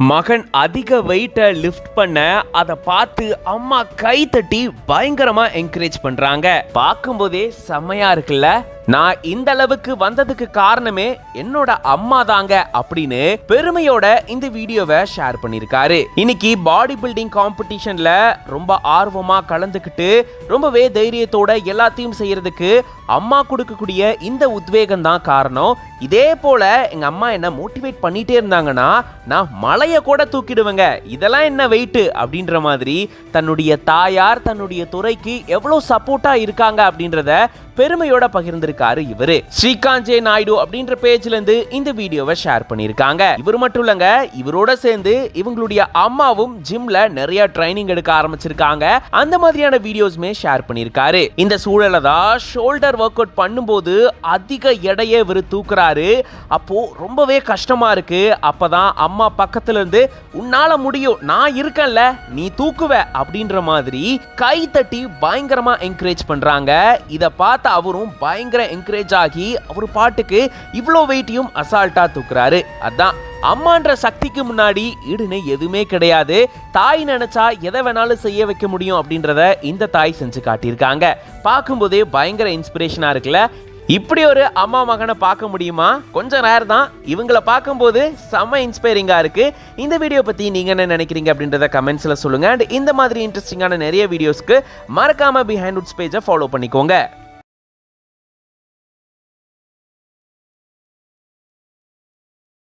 மகன் அதிக வெயிட்டை லிஃப்ட் பண்ண அதை பார்த்து அம்மா கை தட்டி பயங்கரமா என்கரேஜ் பண்றாங்க. பார்க்கும்போதே செம்மையா இருக்குல்ல. நான் இந்த அளவுக்கு வந்ததுக்கு காரணமே என்னோட அம்மா தாங்க அப்படின்னு பெருமையோட இந்த வீடியோவை ஷேர் பண்ணிருக்காரு. இன்னைக்கு பாடி பில்டிங் காம்படிஷன்ல ரொம்ப ஆர்வமா கலந்துக்கிட்டு ரொம்பவே தைரியத்தோட எல்லாத்தையும் செய்யறதுக்கு அம்மா கொடுக்கக்கூடிய இந்த உத்வேகம் தான் காரணம். இதே போல எங்க அம்மா என்ன மோட்டிவேட் பண்ணிட்டே இருந்தாங்கன்னா நான் மலையை கூட தூக்கிடுவேங்க, இதெல்லாம் என்ன வெயிட் அப்படின்ற மாதிரி தன்னுடைய தாயார் தன்னுடைய துறைக்கு எவ்வளவு சப்போர்ட்டா இருக்காங்க அப்படின்றத பெருமையோட பகிர்ந்திருக்காரு இவரு. ஸ்ரீகாந்த் ஜே நாயுடு அப்படின்ற பேஜ்ல இருந்து இந்த வீடியோவை ஷேர் பண்ணிருக்காங்க. இவர் மட்டும் இல்லங்க, இவரோட சேர்ந்து இவங்களுடைய அம்மாவும் ஜிம்ல நிறைய ட்ரைனிங் எடுக்க ஆரம்பிச்சிருக்காங்க. அந்த மாதிரியான வீடியோஸ்மே ஷேர் பண்ணிருக்காரு. இந்த சூழல தான் ஷோல்டர் ஒர்க் அவுட் பண்ணும்போது அதிக எடையை இவர் தூக்குறாரு. அப்போ ரொம்பவே கஷ்டமா இருக்கு. அப்பதான் அம்மா பக்கத்துல இருந்து உன்னால முடியும், நான் இருக்கேன்ல, நீ தூக்குவ அப்படின்ற மாதிரி கை தட்டி பயங்கரமா என்கரேஜ் பண்றாங்க. இத பார்த்த அவரும் பயங்கர என்கரேஜ் ஆகி அவர் பாட்டுக்கு இவ்வளோ வெயிட்டையும் அசால்ட்டா தூக்குறாரு. அதான் அம்மான்ற சக்திக்கு முன்னாடி ஈடுன்னு எதுவுமே கிடையாது. தாய் நினைச்சா எதை வேணாலும் செய்ய வைக்க முடியும் அப்படின்றத இந்த தாய் செஞ்சு காட்டியிருக்காங்க. பார்க்கும்போதே பயங்கர இன்ஸ்பிரேஷனா இருக்குல்ல. இப்படி ஒரு அம்மா மகனை பார்க்க முடியுமா? கொஞ்சம் ரேர் தான். இவங்களை பார்க்கும்போது செம்ம இன்ஸ்பைரிங்கா இருக்கு. இந்த வீடியோ பத்தி நீங்க என்ன நினைக்கிறீங்க அப்படின்றத கமெண்ட்ஸ்ல சொல்லுங்க. அண்ட் இந்த மாதிரி இன்ட்ரெஸ்டிங்கான நிறைய வீடியோஸ்க்கு மறக்காம பிஹைண்ட் வுட்ஸ் பேஜை ஃபாலோ பண்ணிக்கோங்க.